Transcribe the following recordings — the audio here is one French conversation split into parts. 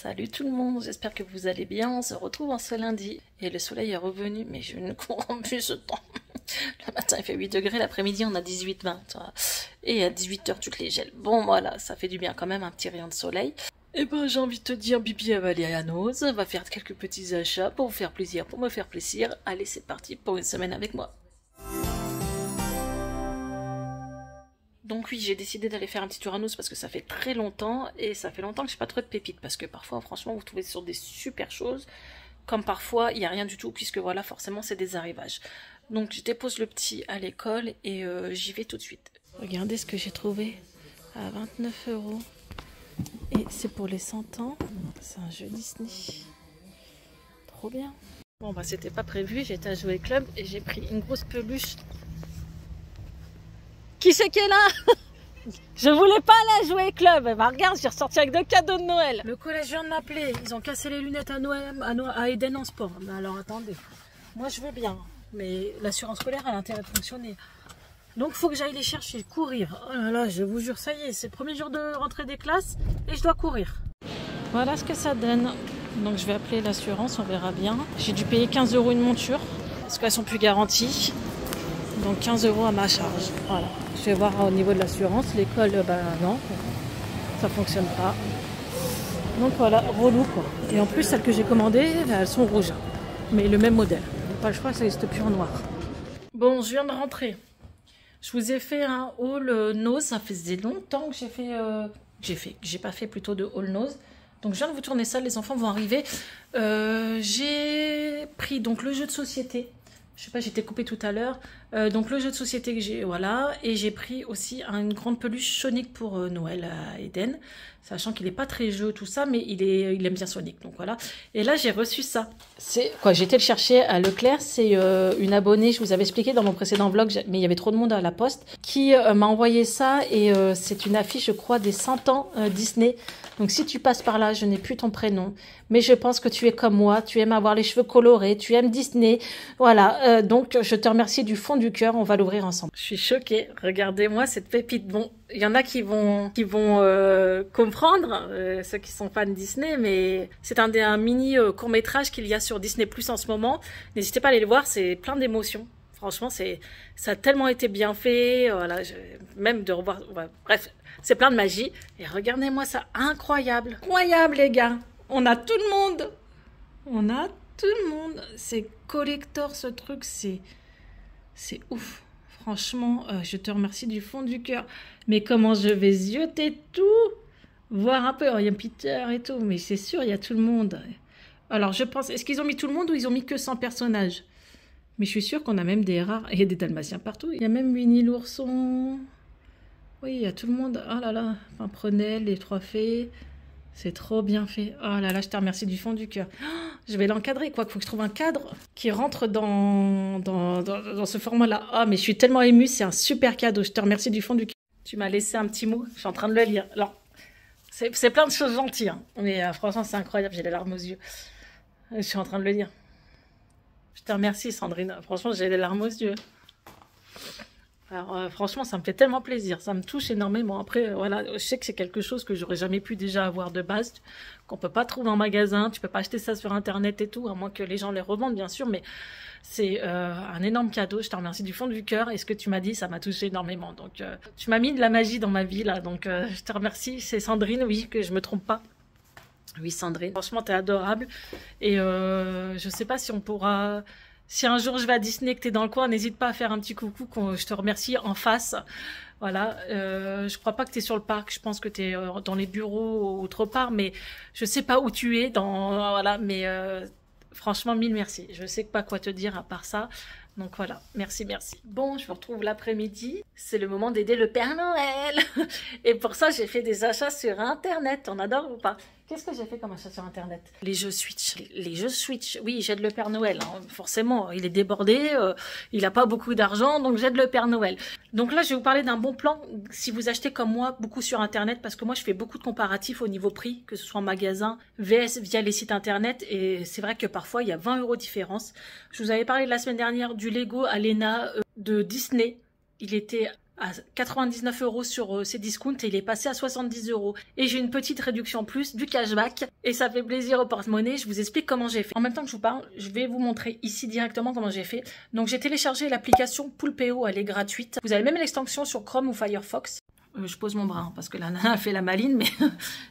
Salut tout le monde, j'espère que vous allez bien, on se retrouve en ce lundi. Et le soleil est revenu, mais je ne comprends plus ce temps. Le matin il fait 8 degrés, l'après-midi on a 18-20. Et à 18h toutes les gèles. Bon voilà, ça fait du bien quand même, un petit rayon de soleil. Et ben j'ai envie de te dire, Bibi elle va aller à Nose, va faire quelques petits achats pour vous faire plaisir, pour me faire plaisir. Allez c'est parti pour une semaine avec moi. Donc oui, j'ai décidé d'aller faire un petit tour à Nose parce que ça fait très longtemps et ça fait longtemps que j'ai pas trouvé de pépites parce que parfois franchement vous trouvez sur des super choses comme parfois il n'y a rien du tout puisque voilà forcément c'est des arrivages. Donc je dépose le petit à l'école et j'y vais tout de suite. Regardez ce que j'ai trouvé à 29 € et c'est pour les 100 ans, c'est un jeu Disney. Trop bien. Bon bah c'était pas prévu, j'étais à Jouet Club et j'ai pris une grosse peluche. Qui c'est qui est là? Je voulais pas aller à Jouet Club. Bah regarde, j'ai ressorti avec 2 cadeaux de Noël. Le collège vient de m'appeler. Ils ont cassé les lunettes à Noël, à Eden en sport. Mais alors attendez, moi je veux bien, mais l'assurance scolaire a l'intérêt de fonctionner. Donc il faut que j'aille les chercher, courir. Oh là là, je vous jure, ça y est, c'est le premier jour de rentrée des classes et je dois courir. Voilà ce que ça donne. Donc je vais appeler l'assurance, on verra bien. J'ai dû payer 15 € une monture parce qu'elles sont plus garanties. Donc 15 € à ma charge. Voilà. Je vais voir au niveau de l'assurance. L'école, ben non, ça fonctionne pas. Donc voilà, relou quoi. Et en plus, celles que j'ai commandées, elles sont rouges. Mais le même modèle. Pas le choix, ça n'existe plus en noir. Bon, je viens de rentrer. Je vous ai fait un haul nose. Ça faisait longtemps que j'ai pas fait plutôt de haul nose. Donc je viens de vous tourner ça, les enfants vont arriver. J'ai pris donc le jeu de société. Je sais pas, j'étais coupée tout à l'heure. Donc le jeu de société que j'ai, voilà. Et j'ai pris aussi une grande peluche Sonic pour Noël à Eden. Sachant qu'il n'est pas très jeu, tout ça, mais il aime bien Sonic. Donc voilà. Et là, j'ai reçu ça. C'est quoi? J'ai été le chercher à Leclerc. C'est une abonnée, je vous avais expliqué dans mon précédent vlog, mais il y avait trop de monde à la poste, qui m'a envoyé ça. Et c'est une affiche, je crois, des 100 ans Disney. Donc si tu passes par là, je n'ai plus ton prénom, mais je pense que tu es comme moi, tu aimes avoir les cheveux colorés, tu aimes Disney, voilà, donc je te remercie du fond du cœur, on va l'ouvrir ensemble. Je suis choquée, regardez-moi cette pépite. Bon, il y en a qui vont comprendre, ceux qui sont fans de Disney, mais c'est un mini court-métrage qu'il y a sur Disney Plus en ce moment. N'hésitez pas à aller le voir, c'est plein d'émotions. Franchement, ça a tellement été bien fait, voilà, même de revoir, ouais, bref, c'est plein de magie. Et regardez-moi ça, incroyable, incroyable les gars. On a tout le monde, c'est collector ce truc, c'est ouf. Franchement, je te remercie du fond du cœur. Mais comment je vais zioter tout, voir un peu, il y a Peter et tout, mais c'est sûr, il y a tout le monde. Alors je pense, est-ce qu'ils ont mis tout le monde ou ils ont mis que 100 personnages? Mais je suis sûre qu'on a même des rares. Il y a des dalmatiens partout. Il y a même Winnie l'ourson. Oui, il y a tout le monde. Oh là là. Enfin, Prunelle, les 3 fées. C'est trop bien fait. Oh là là, je te remercie du fond du cœur. Oh, je vais l'encadrer. Quoi qu'il faut que je trouve un cadre qui rentre dans ce format-là. Ah, mais je suis tellement émue. C'est un super cadeau. Je te remercie du fond du cœur. Tu m'as laissé un petit mot. Je suis en train de le lire. Alors, c'est plein de choses gentilles. Hein. Mais franchement, c'est incroyable. J'ai les larmes aux yeux. Je suis en train de le lire. Je te remercie Sandrine, franchement j'ai les larmes aux yeux. Alors franchement ça me fait tellement plaisir, ça me touche énormément. Après voilà, je sais que c'est quelque chose que j'aurais jamais pu déjà avoir de base, qu'on peut pas trouver en magasin, tu peux pas acheter ça sur internet et tout, à moins que les gens les revendent bien sûr, mais c'est un énorme cadeau, je te remercie du fond du cœur et ce que tu m'as dit ça m'a touché énormément. Donc tu m'as mis de la magie dans ma vie là, donc je te remercie, c'est Sandrine, oui que je me trompe pas. Oui Sandrine, franchement t'es adorable et je sais pas si on pourra, si un jour je vais à Disney que t'es dans le coin, n'hésite pas à faire un petit coucou, je te remercie en face, voilà, je crois pas que t'es sur le parc, je pense que t'es dans les bureaux ou autre part, mais je sais pas où tu es, voilà, mais franchement mille merci, je sais pas quoi te dire à part ça. Donc voilà, merci. Bon, je vous retrouve l'après-midi. C'est le moment d'aider le Père Noël. Et pour ça, j'ai fait des achats sur Internet. On adore ou pas? Qu'est-ce que j'ai fait comme achat sur Internet? Les jeux Switch. Les jeux Switch. Oui, j'aide le Père Noël. Hein. Forcément, il est débordé. Il n'a pas beaucoup d'argent, donc j'aide le Père Noël. Donc là, je vais vous parler d'un bon plan si vous achetez comme moi beaucoup sur Internet, parce que moi, je fais beaucoup de comparatifs au niveau prix, que ce soit en magasin, VS via les sites Internet. Et c'est vrai que parfois, il y a 20 € de différence. Je vous avais parlé la semaine dernière du Lego Alena de Disney. Il était à 99 € sur Cdiscount et il est passé à 70 €. Et j'ai une petite réduction en plus du cashback et ça fait plaisir au porte-monnaie. Je vous explique comment j'ai fait. En même temps que je vous parle, je vais vous montrer ici directement comment j'ai fait. Donc j'ai téléchargé l'application Poolpeo, elle est gratuite. Vous avez même l'extension sur Chrome ou Firefox. Je pose mon bras hein, parce que la nana a fait la maline, mais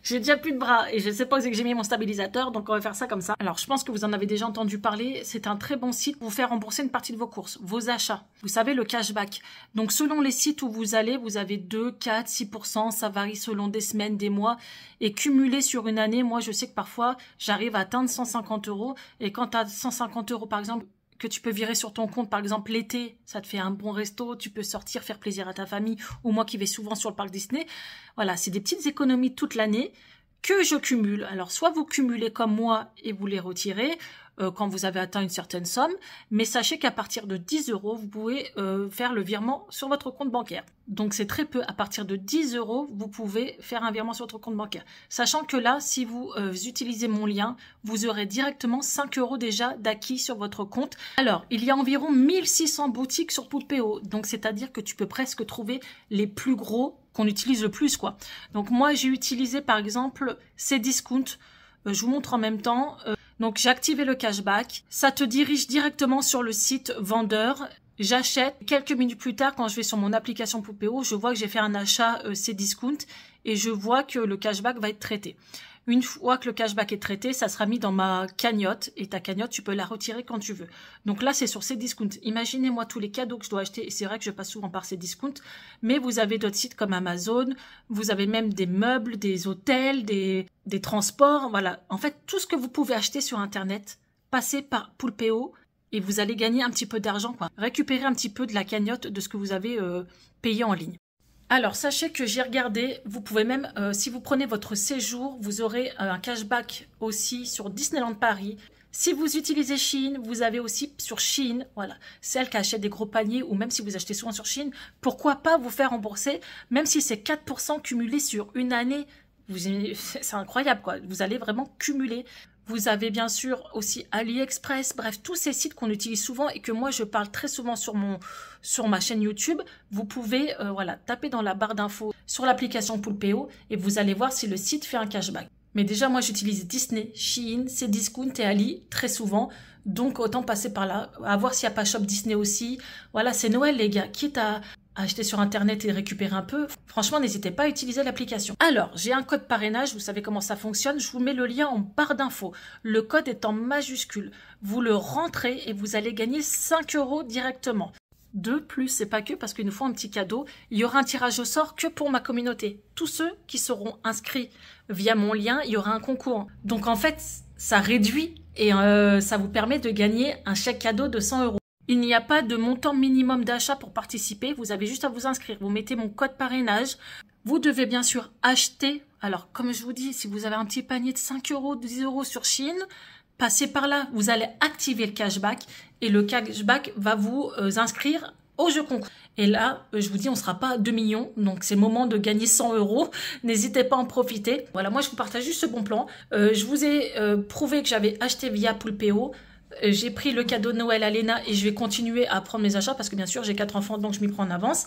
j'ai déjà plus de bras et je sais pas où c'est que j'ai mis mon stabilisateur, donc on va faire ça comme ça. Alors je pense que vous en avez déjà entendu parler, c'est un très bon site pour vous faire rembourser une partie de vos courses, vos achats. Vous savez, le cashback. Donc selon les sites où vous allez, vous avez 2, 4, 6%, ça varie selon des semaines, des mois. Et cumulé sur une année, moi je sais que parfois j'arrive à atteindre 150 € et quand tu as 150 € par exemple, que tu peux virer sur ton compte, par exemple l'été, ça te fait un bon resto, tu peux sortir, faire plaisir à ta famille, ou moi qui vais souvent sur le parc Disney. Voilà, c'est des petites économies toute l'année que je cumule. Alors, soit vous cumulez comme moi et vous les retirez quand vous avez atteint une certaine somme, mais sachez qu'à partir de 10 €, vous pouvez faire le virement sur votre compte bancaire. Donc, c'est très peu. À partir de 10 €, vous pouvez faire un virement sur votre compte bancaire. Sachant que là, si vous utilisez mon lien, vous aurez directement 5 € déjà d'acquis sur votre compte. Alors, il y a environ 1600 boutiques sur Poolpeo. Donc, c'est-à-dire que tu peux presque trouver les plus gros qu'on utilise le plus, quoi. Donc, moi, j'ai utilisé, par exemple, Cdiscount. Je vous montre en même temps. Donc, j'ai activé le cashback. Ça te dirige directement sur le site vendeur. J'achète. Quelques minutes plus tard, quand je vais sur mon application Poolpeo, je vois que j'ai fait un achat Cdiscount et je vois que le cashback va être traité. Une fois que le cashback est traité, ça sera mis dans ma cagnotte et ta cagnotte, tu peux la retirer quand tu veux. Donc là, c'est sur Cdiscount. Imaginez-moi tous les cadeaux que je dois acheter. Et c'est vrai que je passe souvent par Cdiscount, mais vous avez d'autres sites comme Amazon, vous avez même des meubles, des hôtels, des transports. Voilà. En fait, tout ce que vous pouvez acheter sur Internet, passez par Poolpeo et vous allez gagner un petit peu d'argent, quoi. Récupérer un petit peu de la cagnotte de ce que vous avez payé en ligne. Alors, sachez que j'ai regardé, vous pouvez même, si vous prenez votre séjour, vous aurez un cashback aussi sur Disneyland Paris. Si vous utilisez Shein, vous avez aussi sur Shein, voilà, celle qui achète des gros paniers ou même si vous achetez souvent sur Shein, pourquoi pas vous faire rembourser, même si c'est 4% cumulé sur une année. C'est incroyable, quoi. Vous allez vraiment cumuler. Vous avez bien sûr aussi AliExpress, bref, tous ces sites qu'on utilise souvent et que moi je parle très souvent sur ma chaîne YouTube. Vous pouvez voilà, taper dans la barre d'infos sur l'application Poolpeo et vous allez voir si le site fait un cashback. Mais déjà, moi j'utilise Disney, Shein, Cdiscount et Ali très souvent. Donc autant passer par là, à voir s'il n'y a pas Shop Disney aussi. Voilà, c'est Noël les gars, quitte à acheter sur Internet et récupérer un peu, franchement, n'hésitez pas à utiliser l'application. Alors, j'ai un code parrainage, vous savez comment ça fonctionne, je vous mets le lien en barre d'infos. Le code est en majuscule. Vous le rentrez et vous allez gagner 5 € directement. De plus, c'est pas que parce qu'il nous faut un petit cadeau. Il y aura un tirage au sort que pour ma communauté. Tous ceux qui seront inscrits via mon lien, il y aura un concours. Donc en fait, ça réduit et ça vous permet de gagner un chèque cadeau de 100 €. Il n'y a pas de montant minimum d'achat pour participer. Vous avez juste à vous inscrire. Vous mettez mon code parrainage. Vous devez bien sûr acheter. Alors, comme je vous dis, si vous avez un petit panier de 5 €, 10 € sur Shein, passez par là. Vous allez activer le cashback et le cashback va vous inscrire au jeu concours. Et là, je vous dis, on ne sera pas à 2 millions. Donc, c'est le moment de gagner 100 €. N'hésitez pas à en profiter. Voilà, moi, je vous partage juste ce bon plan. Je vous ai prouvé que j'avais acheté via Poolpeo. J'ai pris le cadeau de Noël à Léna et je vais continuer à prendre mes achats parce que bien sûr j'ai 4 enfants donc je m'y prends en avance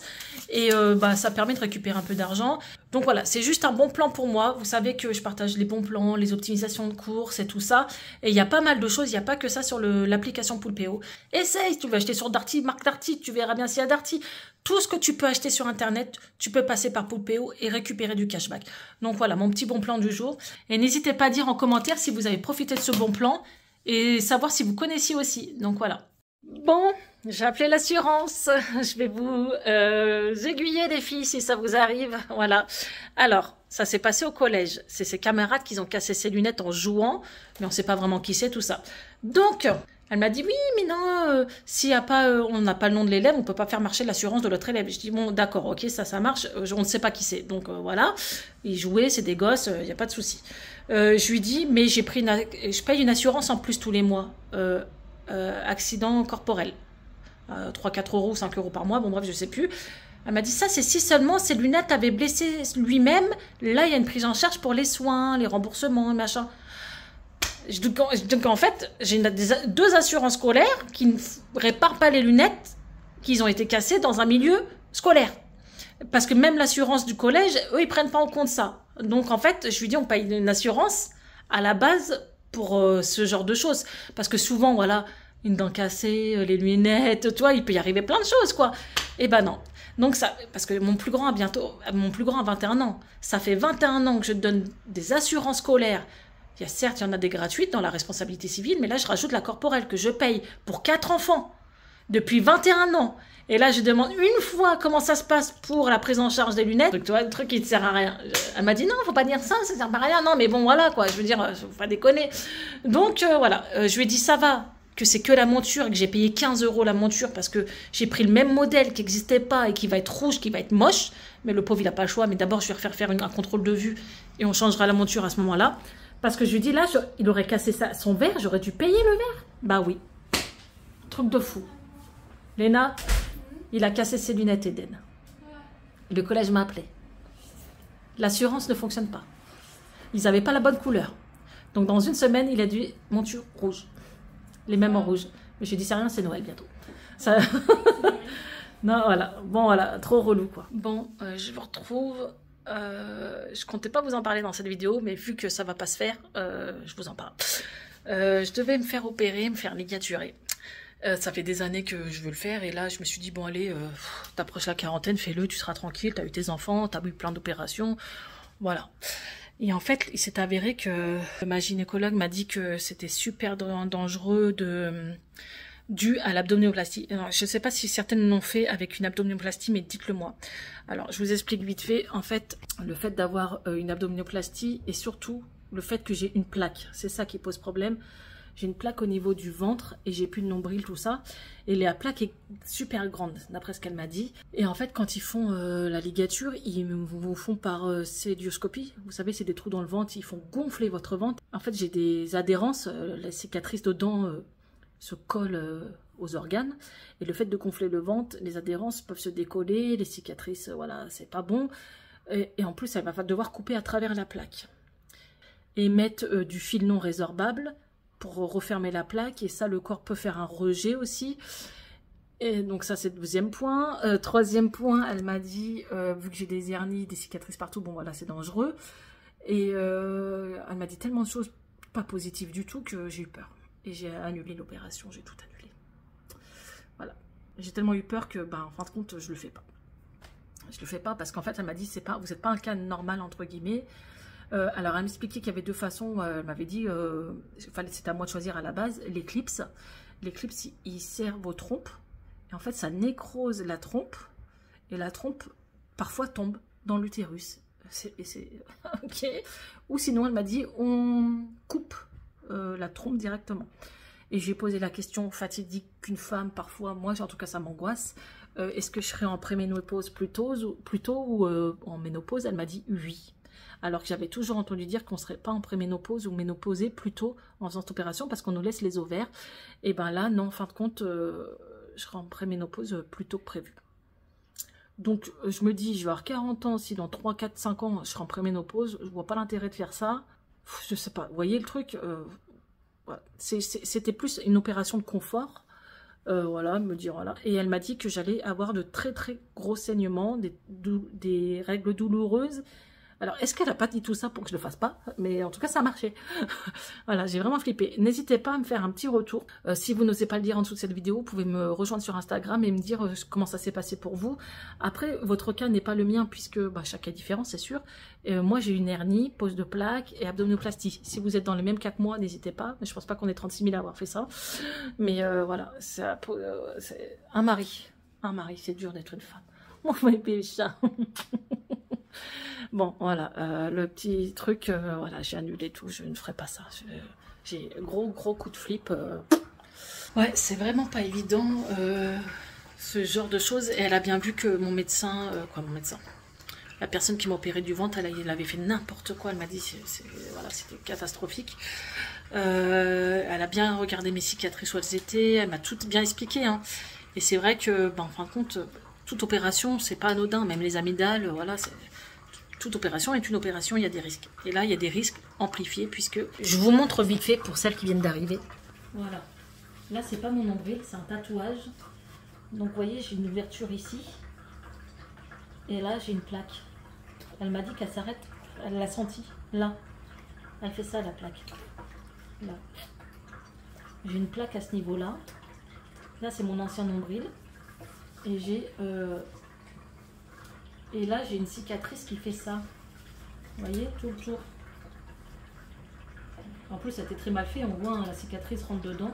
et ça permet de récupérer un peu d'argent. Donc voilà, c'est juste un bon plan pour moi. Vous savez que je partage les bons plans, les optimisations de courses et tout ça. Et il y a pas mal de choses, il n'y a pas que ça sur l'application Poolpeo. Essaye, si tu veux acheter sur Darty, marque Darty, tu verras bien s'il y a Darty. Tout ce que tu peux acheter sur Internet, tu peux passer par Poolpeo et récupérer du cashback. Donc voilà, mon petit bon plan du jour. Et n'hésitez pas à dire en commentaire si vous avez profité de ce bon plan et savoir si vous connaissiez aussi. Donc voilà. Bon, j'ai appelé l'assurance. Je vais vous aiguiller les filles si ça vous arrive. Voilà. Alors, ça s'est passé au collège. C'est ses camarades qui ont cassé ses lunettes en jouant, mais on ne sait pas vraiment qui c'est tout ça. Donc, elle m'a dit oui, mais non, s'il y a pas, on n'a pas le nom de l'élève, on peut pas faire marcher l'assurance de l'autre élève. Je dis bon, d'accord, ok, ça marche. On ne sait pas qui c'est. Donc voilà, ils jouaient, c'est des gosses, il n'y a pas de souci. Je lui dis mais je paye une assurance en plus tous les mois, accident corporel, 3-4 € ou 5 € par mois. Bon bref, je sais plus. Elle m'a dit ça, c'est si seulement ses lunettes avaient blessé lui-même. Là, il y a une prise en charge pour les soins, les remboursements, machin. Donc en fait, j'ai 2 assurances scolaires qui ne réparent pas les lunettes qui ont été cassées dans un milieu scolaire. Parce que même l'assurance du collège, eux, ils prennent pas en compte ça. Donc, en fait, je lui dis, on paye une assurance à la base pour ce genre de choses. Parce que souvent, voilà, une dent cassée, les lunettes, toi, il peut y arriver plein de choses, quoi. Eh ben non. Donc ça, parce que mon plus grand a 21 ans. Ça fait 21 ans que je donne des assurances scolaires. Certes, il y en a des gratuites dans la responsabilité civile, mais là, je rajoute la corporelle que je paye pour 4 enfants depuis 21 ans. Et là, je demande une fois comment ça se passe pour la prise en charge des lunettes. Tu vois, le truc qui ne sert à rien. Elle m'a dit non, faut pas dire ça sert à rien. Non, mais bon, voilà, quoi. Je veux dire, faut pas déconner. Donc, voilà. Je lui ai dit, ça va, que c'est que la monture, que j'ai payé 15 € la monture parce que j'ai pris le même modèle qui n'existait pas et qui va être rouge, qui va être moche. Mais le pauvre, il n'a pas le choix. Mais d'abord, je vais faire un contrôle de vue et on changera la monture à ce moment-là. Parce que je lui dis, là, il aurait cassé son verre, j'aurais dû payer le verre. Bah oui. Truc de fou. Léna, il a cassé ses lunettes, Eden. Le collège m'a appelé. L'assurance ne fonctionne pas. Ils n'avaient pas la bonne couleur. Donc, dans une semaine, il a dû monture rouge. Les mêmes en rouge. Mais j'ai dit, c'est rien, c'est Noël bientôt. Ça... non, voilà. Bon, voilà. Trop relou, quoi. Bon, je vous retrouve. Je comptais pas vous en parler dans cette vidéo, mais vu que ça va pas se faire, je vous en parle. Je devais me faire opérer, me faire ligaturer. Ça fait des années que je veux le faire et là je me suis dit bon allez, t'approches la quarantaine, fais-le, tu seras tranquille, t'as eu tes enfants, t'as eu plein d'opérations, voilà. Et en fait il s'est avéré que ma gynécologue m'a dit que c'était super dangereux dû à l'abdominoplastie. Je ne sais pas si certaines l'ont fait avec une abdominoplastie, mais dites-le moi. Alors je vous explique vite fait, en fait le fait d'avoir une abdominoplastie et surtout le fait que j'ai une plaque, c'est ça qui pose problème. J'ai une plaque au niveau du ventre et j'ai plus de nombril, tout ça. Et la plaque est super grande, d'après ce qu'elle m'a dit. Et en fait, quand ils font la ligature, ils vous font par célioscopie. Vous savez, c'est des trous dans le ventre, ils font gonfler votre ventre. En fait, j'ai des adhérences, la cicatrice dedans se colle aux organes. Et le fait de gonfler le ventre, les adhérences peuvent se décoller, les cicatrices, voilà, c'est pas bon. Et en plus, elle va devoir couper à travers la plaque. Et mettre du fil non résorbable pour refermer la plaque, et ça le corps peut faire un rejet aussi. Et donc ça c'est le deuxième point. Troisième point, elle m'a dit vu que j'ai des hernies, des cicatrices partout, bon voilà c'est dangereux. Et elle m'a dit tellement de choses pas positives du tout que j'ai eu peur et j'ai annulé l'opération, j'ai tout annulé. Voilà, j'ai tellement eu peur que en fin de compte je le fais pas. Je le fais pas parce qu'en fait elle m'a dit c'est pas, vous n'êtes pas un cas normal entre guillemets. Alors elle m'expliquait qu'il y avait deux façons. Elle m'avait dit c'était à moi de choisir à la base. L'éclipse, il sert vos trompes et en fait ça nécrose la trompe et la trompe parfois tombe dans l'utérus. Ok. Ou sinon elle m'a dit on coupe la trompe directement. Et j'ai posé la question fatidique qu'une femme parfois, moi en tout cas ça m'angoisse. Est-ce que je serais en préménopause plus tôt ou en ménopause? Elle m'a dit oui. Alors que j'avais toujours entendu dire qu'on ne serait pas en préménopause ou ménopausée plutôt en faisant cette opération parce qu'on nous laisse les ovaires. Et ben là, non, en fin de compte, je serai en préménopause plus tôt que prévu. Donc, je me dis, je vais avoir 40 ans, si dans 3, 4, 5 ans, je serai en préménopause, je vois pas l'intérêt de faire ça. Je sais pas, vous voyez le truc voilà. C'était plus une opération de confort. Voilà, me dire voilà. Et elle m'a dit que j'allais avoir de très très gros saignements, des règles douloureuses. Alors, est-ce qu'elle n'a pas dit tout ça pour que je ne le fasse pas? Mais en tout cas, ça a marché. Voilà, j'ai vraiment flippé. N'hésitez pas à me faire un petit retour. Si vous n'osez pas le dire en dessous de cette vidéo, vous pouvez me rejoindre sur Instagram et me dire comment ça s'est passé pour vous. Après, votre cas n'est pas le mien puisque chaque cas est différent, c'est sûr. Moi, j'ai une hernie, pose de plaque et abdominoplastie. Si vous êtes dans le même cas que moi, n'hésitez pas. Mais je pense pas qu'on est 36 000 à avoir fait ça. Mais voilà, c'est un mari. Un mari, c'est dur d'être une femme. Mon bébé chat. Bon, voilà, le petit truc, voilà, j'ai annulé tout, je ne ferai pas ça. J'ai gros coup de flip. Ouais, c'est vraiment pas évident, ce genre de choses. Et elle a bien vu que mon médecin, la personne qui m'a opéré du ventre, elle avait fait n'importe quoi. Elle m'a dit, voilà, c'était catastrophique. Elle a bien regardé mes cicatrices où elles étaient, elle m'a tout bien expliqué. Hein. Et c'est vrai que, en fin de compte, toute opération, c'est pas anodin, même les amygdales, voilà, toute opération est une opération, il y a des risques. Et là, il y a des risques amplifiés puisque... Je vous montre vite fait pour celles qui viennent d'arriver. Voilà. Là, c'est pas mon nombril, c'est un tatouage. Donc, vous voyez, j'ai une ouverture ici. Et là, j'ai une plaque. Elle m'a dit qu'elle s'arrête. Elle l'a senti. Là. Elle fait ça, la plaque. Là. J'ai une plaque à ce niveau-là. Là, c'est mon ancien nombril. Et j'ai... Et là, j'ai une cicatrice qui fait ça. Vous voyez, tout le tour. En plus, ça a été très mal fait. On voit, hein, la cicatrice rentre dedans.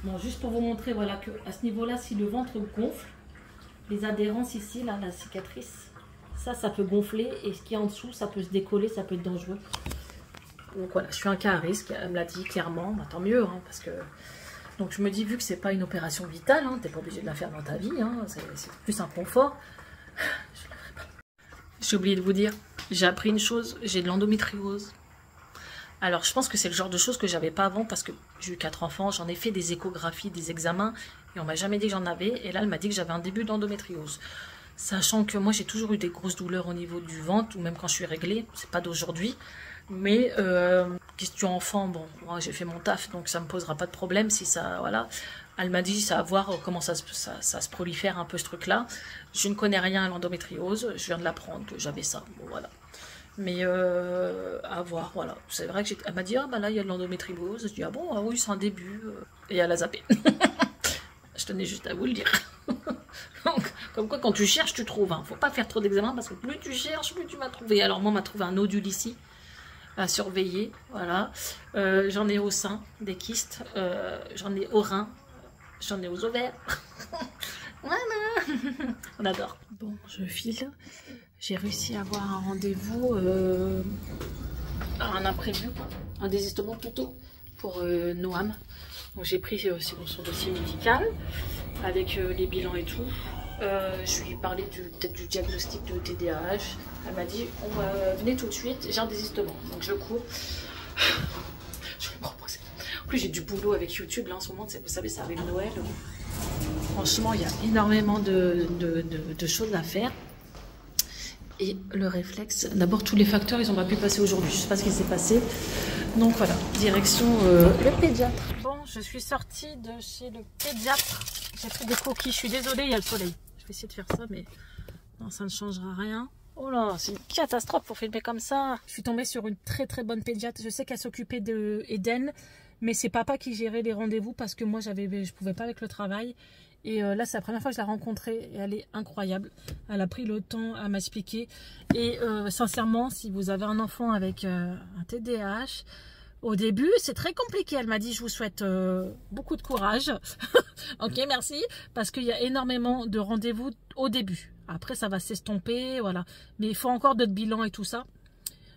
Bon, juste pour vous montrer, voilà, que à ce niveau-là, si le ventre gonfle, les adhérences ici, là, la cicatrice, ça peut gonfler. Et ce qui est en dessous, ça peut se décoller, ça peut être dangereux. Donc voilà, je suis un cas à risque. Elle me l'a dit clairement. Bah, tant mieux, hein, parce que... Donc je me dis, vu que c'est pas une opération vitale, hein, t'es pas obligé de la faire dans ta vie, hein, c'est plus un confort. Je la ferai pas. J'ai oublié de vous dire, j'ai appris une chose, j'ai de l'endométriose. Alors je pense que c'est le genre de choses que j'avais pas avant parce que j'ai eu 4 enfants, j'en ai fait des échographies, des examens et on m'a jamais dit que j'en avais. Et là elle m'a dit que j'avais un début d'endométriose. Sachant que moi j'ai toujours eu des grosses douleurs au niveau du ventre ou même quand je suis réglée, c'est pas d'aujourd'hui. Mais question enfant, bon, moi j'ai fait mon taf donc ça me posera pas de problème si ça, voilà. Elle m'a dit, ça à voir comment ça se prolifère un peu ce truc-là. Je ne connais rien à l'endométriose, je viens de l'apprendre que j'avais ça, bon voilà. Mais à voir, voilà. C'est vrai que elle m'a dit, ah bah là il y a de l'endométriose. Je dis, ah bon, ah oui c'est un début. Et elle a zappé. Je tenais juste à vous le dire. Donc, comme quoi quand tu cherches, tu trouves. Hein. Faut pas faire trop d'examens parce que plus tu cherches, plus tu vas trouver. Alors moi, on m'a trouvé un nodule ici à surveiller, voilà. J'en ai au sein, des kystes, j'en ai au rein, j'en ai aux ovaires. Voilà. On adore. Bon, je file. J'ai réussi à avoir un rendez-vous, un imprévu, un désistement plutôt, pour Noam. Donc j'ai pris son dossier médical avec les bilans et tout. Je lui ai parlé peut-être du diagnostic de TDAH. Elle m'a dit, venez tout de suite, j'ai un désistement. Donc je cours. Je vais me reposer. En plus j'ai du boulot avec YouTube là en ce moment, vous savez, ça arrive Noël. Franchement, il y a énormément de choses à faire. Et le réflexe, d'abord tous les facteurs, ils n'ont pas pu passer aujourd'hui. Je ne sais pas ce qui s'est passé. Donc voilà, direction le pédiatre. Bon, je suis sortie de chez le pédiatre. J'ai pris des coquilles, je suis désolée, il y a le soleil. Je vais essayer de faire ça, mais non, ça ne changera rien. Oh là, c'est une catastrophe pour filmer comme ça. Je suis tombée sur une très très bonne pédiatre. Je sais qu'elle s'occupait d'Eden, mais c'est papa qui gérait les rendez-vous parce que moi je pouvais pas avec le travail. Et là, c'est la première fois que je l'ai rencontrée et elle est incroyable. Elle a pris le temps à m'expliquer. Et sincèrement, si vous avez un enfant avec un TDAH, au début, c'est très compliqué. Elle m'a dit, je vous souhaite beaucoup de courage. Ok, merci. Parce qu'il y a énormément de rendez-vous au début. Après, ça va s'estomper, voilà. Mais il faut encore d'autres bilans et tout ça.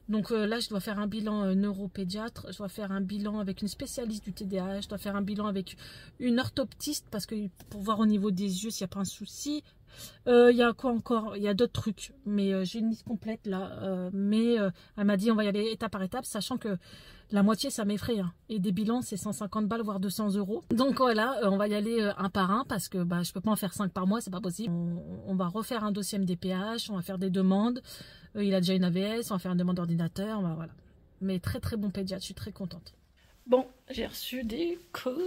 Donc là, je dois faire un bilan neuropédiatre, je dois faire un bilan avec une spécialiste du TDAH, je dois faire un bilan avec une orthoptiste parce que pour voir au niveau des yeux s'il n'y a pas un souci. Il y a quoi encore? Il y a d'autres trucs, mais j'ai une liste complète là. Elle m'a dit on va y aller étape par étape, sachant que la moitié ça m'effraie. Hein. Et des bilans c'est 150 balles voire 200 euros. Donc voilà, on va y aller un par un parce que je peux pas en faire 5 par mois, c'est pas possible. On va refaire un dossier MDPH, on va faire des demandes. Il a déjà une AVS, on va faire une demande d'ordinateur, voilà. Mais très très bon pédiatre, je suis très contente. Bon, j'ai reçu des colis,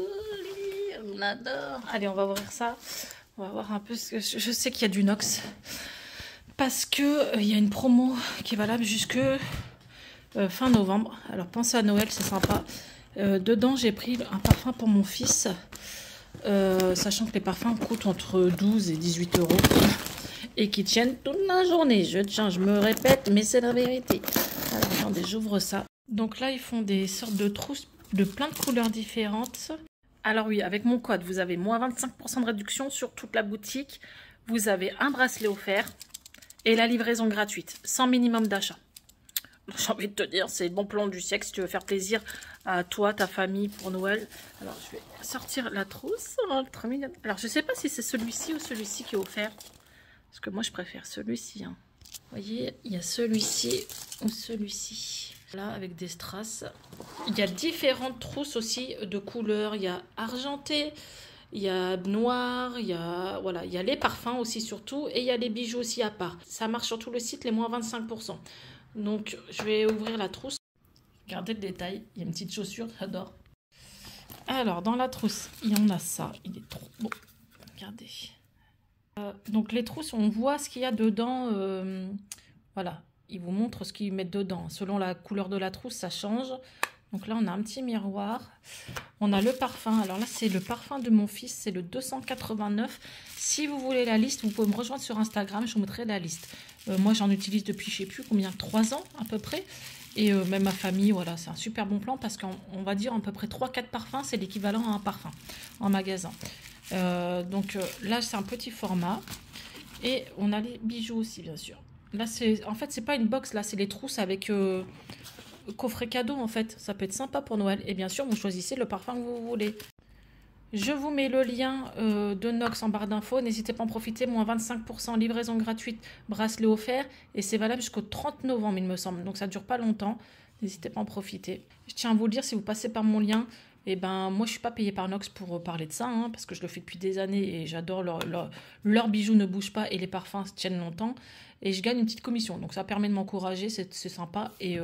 on adore. Allez, on va ouvrir ça. On va voir un peu, ce que je sais qu'il y a du Nox. Parce que il y a une promo qui est valable jusque fin novembre. Alors pensez à Noël, c'est sympa. Dedans, j'ai pris un parfum pour mon fils. Sachant que les parfums coûtent entre 12 et 18 euros. Et qui tiennent toute la journée. Je me répète, mais c'est la vérité. Alors, attendez, j'ouvre ça. Donc là, ils font des sortes de trousses de plein de couleurs différentes. Alors oui, avec mon code, vous avez moins 25% de réduction sur toute la boutique. Vous avez un bracelet offert et la livraison gratuite, sans minimum d'achat. J'ai envie de te dire, c'est le bon plan du siècle si tu veux faire plaisir à toi, ta famille pour Noël. Alors, je vais sortir la trousse. Oh, trop mignonne. Alors, je ne sais pas si c'est celui-ci ou celui-ci qui est offert. Parce que moi, je préfère celui-ci. Hein. Vous voyez, il y a celui-ci ou celui-ci. Là, avec des strass. Il y a différentes trousses aussi de couleurs. Il y a argenté, il y a noir, il y a les parfums aussi surtout. Et il y a les bijoux aussi à part. Ça marche sur tout le site, les moins 25%. Donc, je vais ouvrir la trousse. Regardez le détail. Il y a une petite chaussure, j'adore. Alors, dans la trousse, il y en a ça. Il est trop beau. Regardez. Donc les trousses, on voit ce qu'il y a dedans. Voilà, ils vous montrent ce qu'ils mettent dedans. Selon la couleur de la trousse, ça change. Donc là, on a un petit miroir. On a le parfum. Alors là, c'est le parfum de mon fils. C'est le 289. Si vous voulez la liste, vous pouvez me rejoindre sur Instagram. Je vous mettrai la liste. Moi, j'en utilise depuis, je sais plus combien, 3 ans à peu près. Et même ma famille, voilà, c'est un super bon plan parce qu'on va dire à peu près 3-4 parfums. C'est l'équivalent à un parfum en magasin. Donc là, c'est un petit format. Et on a les bijoux aussi, bien sûr. Là, en fait, c'est pas une box. Là, c'est les trousses avec... coffret cadeau en fait, ça peut être sympa pour Noël. Et bien sûr, vous choisissez le parfum que vous voulez. Je vous mets le lien de Nox en barre d'infos. N'hésitez pas à en profiter, moins 25%, livraison gratuite, bracelet offert. Et c'est valable jusqu'au 30 novembre, il me semble. Donc ça ne dure pas longtemps. N'hésitez pas à en profiter. Je tiens à vous le dire, si vous passez par mon lien, et ben moi je suis pas payée par Nox pour parler de ça, hein, parce que je le fais depuis des années et j'adore leurs bijoux ne bougent pas et les parfums tiennent longtemps. Et je gagne une petite commission, donc ça permet de m'encourager, c'est sympa. Et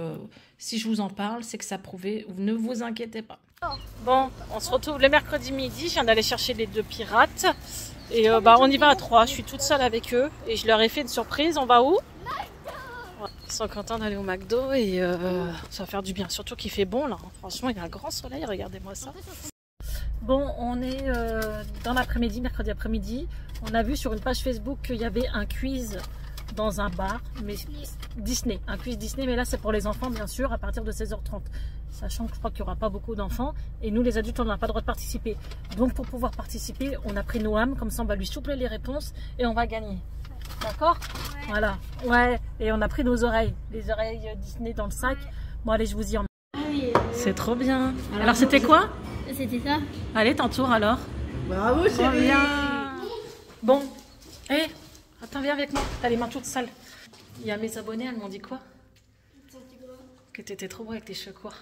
si je vous en parle, c'est que ça a prouvé, ne vous inquiétez pas. Bon, on se retrouve le mercredi midi, je viens d'aller chercher les 2 pirates. Et on y va à 3, je suis toute seule avec eux. Et je leur ai fait une surprise, on va où? Ils sont contents d'aller au McDo et ça va faire du bien, surtout qu'il fait bon là. Franchement, il y a un grand soleil, regardez-moi ça. Bon, on est dans l'après-midi, mercredi après-midi. On a vu sur une page Facebook qu'il y avait un quiz dans un bar, mais Disney, un quiz Disney, mais là c'est pour les enfants bien sûr, à partir de 16h30. Sachant que je crois qu'il n'y aura pas beaucoup d'enfants, et nous les adultes on n'a pas le droit de participer. Donc pour pouvoir participer, on a pris Noam, comme ça on va lui souffler les réponses et on va gagner. D'accord? Ouais. Voilà, ouais, et on a pris nos oreilles, les oreilles Disney dans le sac. Bon allez, je vous y emmène. C'est trop bien. Alors c'était quoi? C'était ça. Allez, ton tour alors. Bravo chérie. Bon, attends, viens avec moi, t'as les mains toutes sales. Il y a mes abonnés, elles m'ont dit quoi? Que t'étais trop beau avec tes cheveux courts.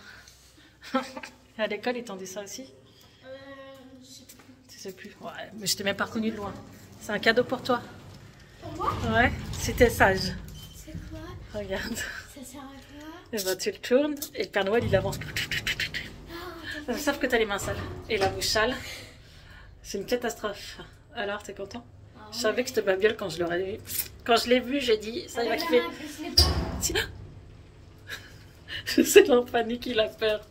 À l'école, ils t'ont dit ça aussi? Je sais plus. Tu sais plus? Ouais, mais je t'ai même pas reconnu de loin. C'est un cadeau pour toi. Pour moi? Ouais, c'était sage. C'est quoi? Regarde. Ça sert à quoi? Et ben, tu le tournes et le Père Noël, il avance. Sauf que t'as les mains sales et la bouche sale. C'est une catastrophe. Alors, t'es content? Je savais que c'était pas bien quand je l'aurais vu. Quand je l'ai vu, j'ai dit, ça il va kiffer. C'est en panique, il a peur.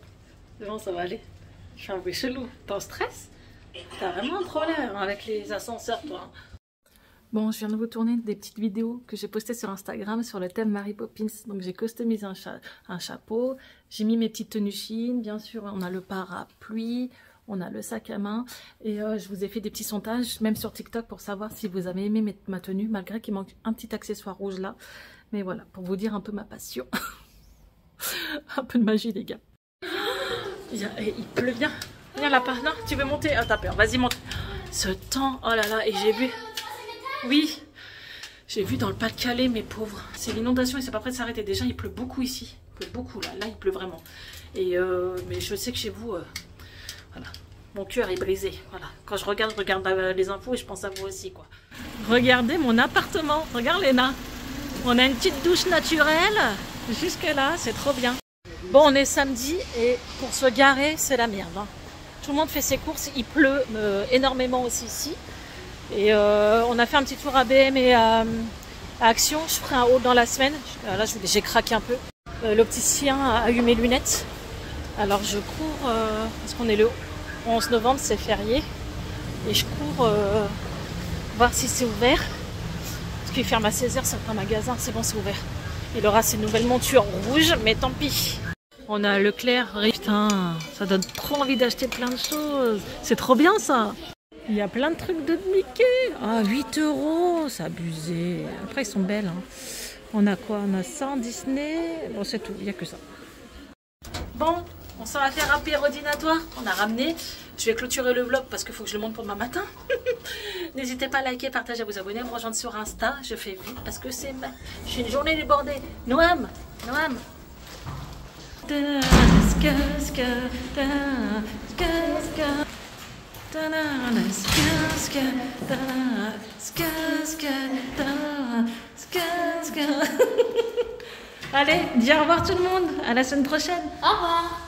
C'est bon, ça va aller. Je suis un peu chelou. T'es en stress? T'as vraiment un problème avec les ascenseurs, toi. Bon, je viens de vous tourner des petites vidéos que j'ai postées sur Instagram sur le thème Mary Poppins. Donc j'ai customisé un chapeau, j'ai mis mes petites tenues chines, bien sûr, on a le parapluie, on a le sac à main. Et je vous ai fait des petits sondages, même sur TikTok, pour savoir si vous avez aimé ma tenue, malgré qu'il manque un petit accessoire rouge là. Mais voilà, pour vous dire un peu ma passion. Un peu de magie, les gars. Il pleut bien. Viens là-bas. Non, tu veux monter? Ah, t'as peur. Vas-y, monte. Ce temps, oh là là, et j'ai vu... Oui, j'ai vu dans le Pas-de-Calais, mes pauvres. C'est l'inondation et c'est pas prêt de s'arrêter. Déjà, il pleut beaucoup ici. Il pleut beaucoup, là. Là, il pleut vraiment. Et mais je sais que chez vous... voilà. Mon cœur est brisé. Voilà. Quand je regarde les infos et je pense à vous aussi, quoi. Regardez mon appartement. Regarde, Léna. On a une petite douche naturelle. Jusque là, c'est trop bien. Bon, on est samedi et pour se garer, c'est la merde. Hein. Tout le monde fait ses courses. Il pleut énormément aussi ici. Et on a fait un petit tour à BM et à Action. Je ferai un haul dans la semaine. Là, j'ai craqué un peu. L'opticien a eu mes lunettes. Alors, je cours, parce qu'on est le 11 novembre, c'est férié. Et je cours voir si c'est ouvert. Parce qu'il ferme à 16h, certains magasins. C'est bon, c'est ouvert. Il aura ses nouvelles montures rouges, mais tant pis. On a Leclerc. Putain, ça donne trop envie d'acheter plein de choses. C'est trop bien, ça. Il y a plein de trucs de Mickey. Ah, 8 €, c'est abusé. Après, ils sont belles. Hein. On a quoi? On a ça en Disney. Bon, c'est tout, il n'y a que ça. Bon, on s'en va faire un pérodinatoire. On a ramené. Je vais clôturer le vlog parce qu'il faut que je le monte pour demain matin. N'hésitez pas à liker, partager, à vous abonner, à me rejoindre sur Insta. Je fais vite parce que c'est j'ai une journée débordée. Noam, Noam. Allez, dis au revoir tout le monde. À la semaine prochaine. Au revoir.